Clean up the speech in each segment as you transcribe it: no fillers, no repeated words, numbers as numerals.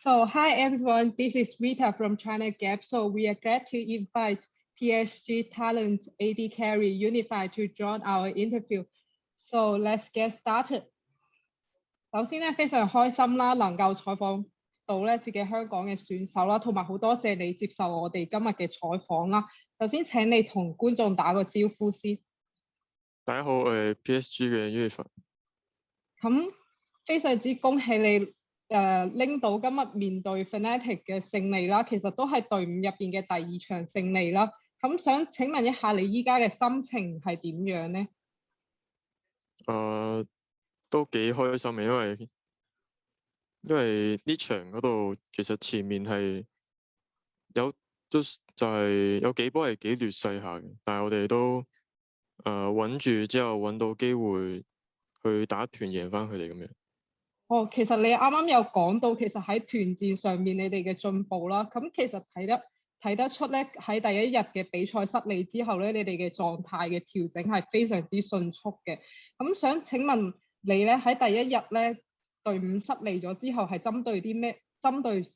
So, hi everyone, this is Rita from China Gap. So, we are glad to invite PSG talent AD Carry Unify to join our interview. So, let's get started. 首先咧，非常開心啦，能夠採訪到咧自己香港嘅選手啦，同埋好多謝你接受我哋今日嘅採訪啦。首先請你同觀眾打個招呼先。大家好，我係 PSG 嘅 Unify。咁非常之恭喜你拎到今日面對 Fnatic 嘅勝利啦，其實都係隊伍入邊嘅第二場勝利啦。咁想請問一下你依家嘅心情係點樣呢？都幾開心嘅，因為呢場嗰度其實前面係就係有幾波係幾劣勢下嘅，但係我哋都穩住之後揾到機會去打團贏翻佢哋咁樣。哦，其實你啱啱有講到，其實喺團戰上面你哋嘅進步啦，咁其實睇得出咧，喺第一日嘅比賽失利之後咧，你哋嘅狀態嘅調整係非常之迅速嘅。咁想請問你咧，喺第一日咧隊伍失利咗之後，係針對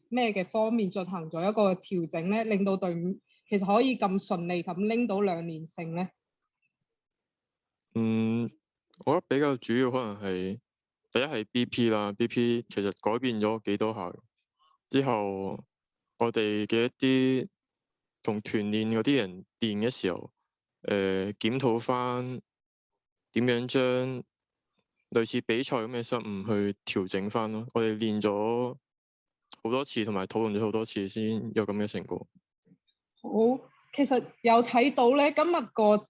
咩嘅方面進行咗一個調整咧，令到隊伍其實可以咁順利咁拎到2連勝咧？我覺得比較主要可能係第一係 BP 啦，BP 其實改變咗幾多下之後，我哋嘅一啲同團練嗰啲人練嘅時候，檢討翻點樣將類似比賽咁嘅失誤去調整翻咯。我哋練咗好多次，同埋討論咗好多次，先有咁嘅成果。好，其實有睇到咧，今日個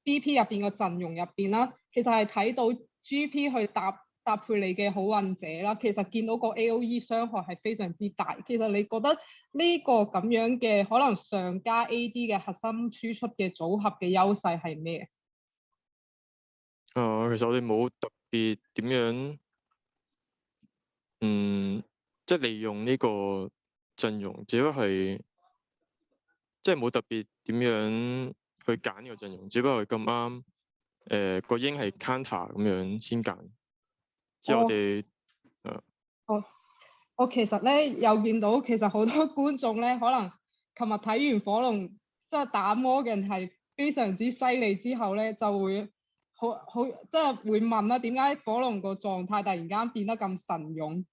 BP 入邊個陣容入邊啦，其實係睇到 GP 去搭配你嘅好運者啦。其實見到個 AOE 傷害係非常之大。其實你覺得呢個咁樣嘅可能上加 AD 嘅核心輸出嘅組合嘅優勢係咩？其實我哋冇特別點樣，即係利用呢個陣容，只不過係即係冇特別點樣去揀呢個陣容，只不過係咁啱，個鷹係 counter 咁樣先揀。之後我哋我其實咧有見到，其實好多觀眾咧，可能琴日睇完火龍即係打 Morgan 係非常之犀利之後咧，就會好即係會問啦，點解火龍個狀態突然間變得咁神勇？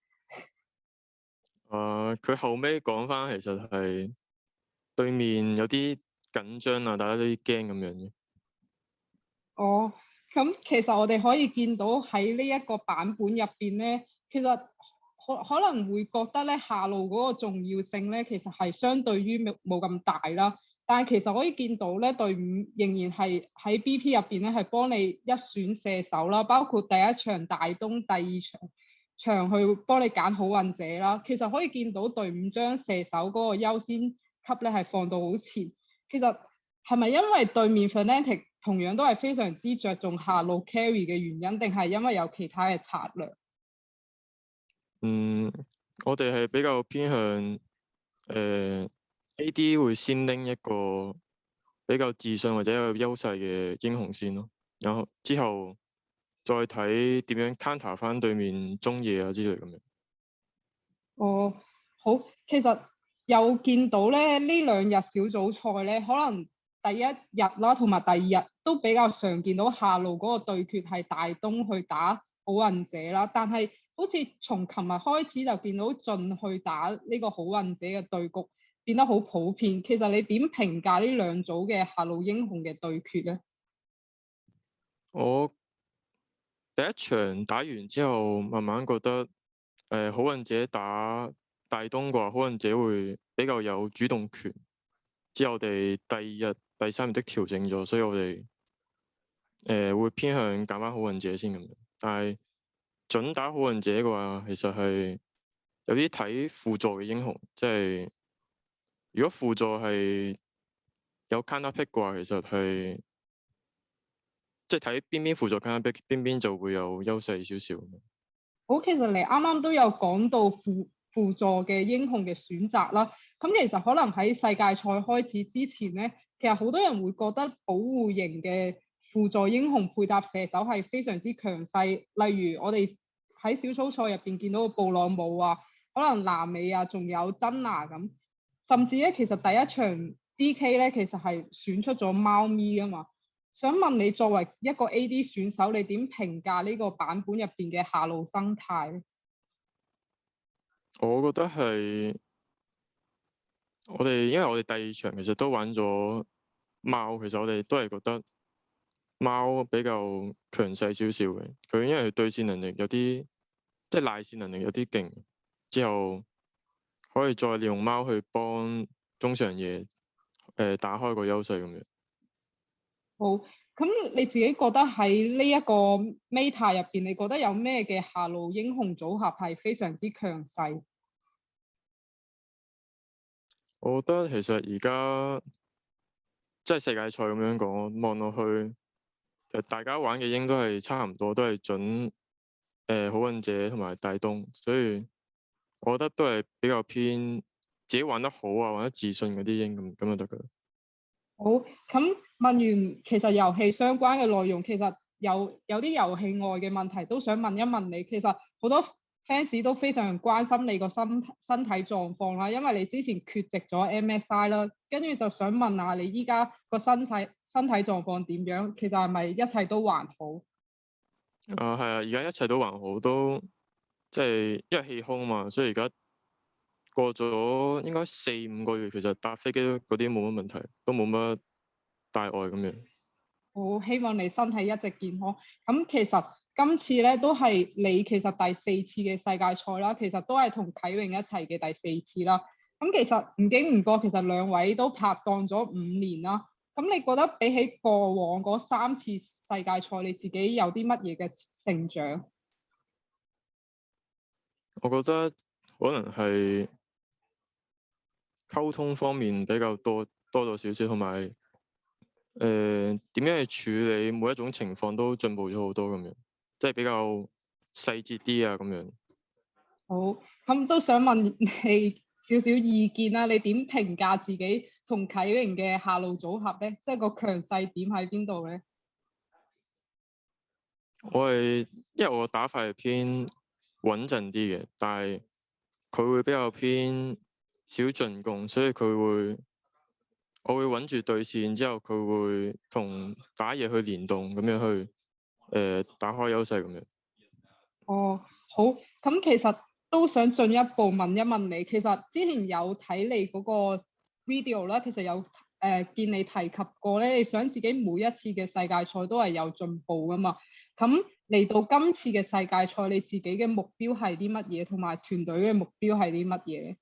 佢後尾講翻，其實係對面有啲緊張啊，大家都啲驚咁樣嘅。哦，咁其實我哋可以見到喺呢一個版本入邊咧，其實可能會覺得咧下路嗰個重要性咧，其實係相對於冇咁大啦。但係其實可以見到咧，隊伍仍然係喺 BP 入邊咧係幫你一選射手啦，包括第一場大東，第二場去幫你揀好運者啦。其實可以見到隊伍將射手嗰個優先級咧係放到好前。其實係咪因為對面 Fnatic 同樣都係非常之着重下路 carry 嘅原因，定係因為有其他嘅策略？我哋係比較偏向AD 會先拎一個比較自信或者有優勢嘅英雄先咯，然後之後再睇點樣 counter 翻對面中野啊之類咁樣。哦，好，其實有見到咧呢2日小組賽咧，可能第一日啦同埋第二日都比較常見到下路嗰個對決係大東去打好運者啦，但係好似從琴日開始就見到進去打呢個好運者嘅對局變得好普遍。其實你點評價呢兩組嘅下路英雄嘅對決咧？我第一場打完之後，慢慢覺得好運者打大東嘅話，好運者會比較有主動權。之後我哋第2日、第3日的調整咗，所以我哋會偏向揀翻好運者先咁樣。但係準打好運者嘅話，其實係有啲睇輔助嘅英雄，即係如果輔助係有 counter pick 嘅話，其實係即係睇邊邊輔助 counter pick，邊邊就會有優勢少少。好，其實你啱啱都有講到輔助嘅英雄嘅選擇啦。咁其實可能喺世界賽開始之前咧，其實好多人會覺得保護型嘅輔助英雄配搭射手係非常之強勢。例如我哋喺小組賽入邊見到個布朗姆啊，可能南美啊，仲有真拿咁，甚至咧其實第一場 DK 咧其實係選出咗貓咪噶嘛。想問你作為一個 AD 選手，你點評價呢個版本入邊嘅下路生態咧？我覺得係因為我哋第二場其實都玩咗貓，其實我哋都係覺得貓比較強勢少少嘅。佢因為對線能力有啲，即係賴線能力有啲勁，之後可以再利用貓去幫中上野打開個優勢咁樣。好，咁你自己覺得喺呢一個 Meta 入邊，你覺得有咩嘅下路英雄組合係非常之強勢？我覺得其實而家即係世界賽咁樣講，望落去，其實大家玩嘅應該係差唔多，都係準好運者同埋大東，所以我覺得都係比較偏自己玩得好啊，玩得自信嗰啲英咁就得噶啦。好，咁問完其實遊戲相關嘅內容，其實有啲遊戲外嘅問題都想問一問你。其實好多 fans 都非常關心你個身體狀況啦，因為你之前缺席咗 MSI 啦，跟住就想問下你依家個身體狀況點樣？其實係咪一切都還好？啊，係啊，而家一切都還好，都即係因為氣空嘛，所以而家過咗應該4、5個月，其實搭飛機嗰啲冇乜問題，都冇乜大礙咁樣。好，希望你身體一直健康。咁其實今次咧都係你其實第四次嘅世界賽啦，其實都係同啟榮一齊嘅第四次啦。咁其實唔經唔覺，其實兩位都拍檔咗5年啦。咁你覺得比起過往嗰3次世界賽，你自己有啲乜嘢嘅成長？我覺得可能係溝通方面比較多咗少少，同埋點樣去處理每一種情況都進步咗好多咁樣，即係比較細節啲啊咁樣。好，咁都想問你少少意見啦。你點評價自己同啟榮嘅下路組合咧？即係個強勢點喺邊度咧？因為我打法係偏穩陣啲嘅，但係佢會比較偏少進攻，所以我會穩住對線，之後佢會同打野去聯動咁樣去打開優勢咁樣。哦，好，咁其實都想進一步問一問你，其實之前有睇你嗰個 video 啦，其實有見你提及過咧，你想自己每一次嘅世界賽都係有進步噶嘛？咁嚟到今次嘅世界賽，你自己嘅目標係啲乜嘢，同埋團隊嘅目標係啲乜嘢咧？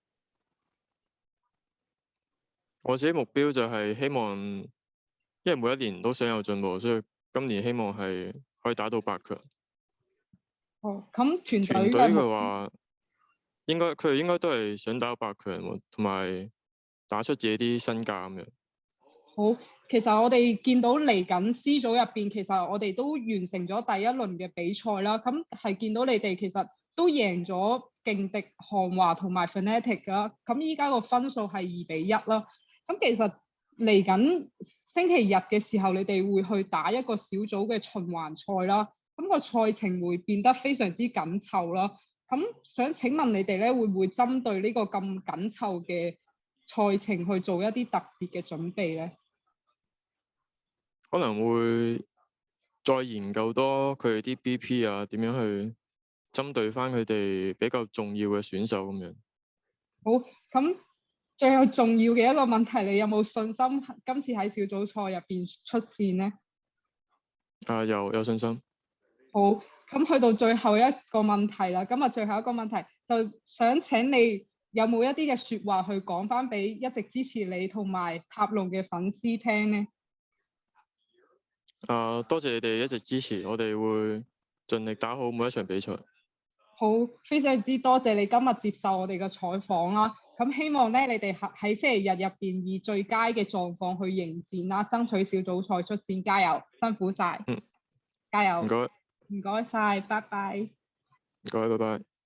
我自己目標就係希望，因為每一年都想有進步，所以今年希望係可以打到8強。哦，咁團團隊隊嘅目標。嘅話，佢哋應該都係想打到8強喎，同埋打出自己啲身價咁樣。好，其實我哋見到嚟緊 C 組入邊，其實我哋都完成咗第一輪嘅比賽啦。咁係見到你哋其實都贏咗勁敵韓華同埋 Fnatic 啦。咁依家個分數係2-1啦。咁其實嚟緊星期日嘅時候，你哋會去打一個小組嘅循環賽啦。咁個賽程會變得非常之緊湊啦。咁想請問你哋咧，會唔會針對呢個咁緊湊嘅賽程去做一啲特別嘅準備咧？可能會再研究多佢哋啲 BP 啊，點樣去針對翻佢哋比較重要嘅選手咁樣。好，咁最後重要嘅一個問題，你有冇信心今次喺小組賽入邊出線呢？啊，有信心。好，咁去到最後一個問題啦。咁啊，最後一個問題就想請你有冇一啲嘅説話去講翻俾一直支持你同埋塔龍嘅粉絲聽呢？啊，多謝你哋一直支持，我哋會盡力打好每一場比賽。好，非常之多謝你今日接受我哋嘅採訪啦。咁希望咧，你哋喺星期日入邊以最佳嘅狀況去迎戰啦，爭取小組賽出線，加油，辛苦晒，嗯，加油，唔該，唔該晒，拜拜。唔該，拜拜。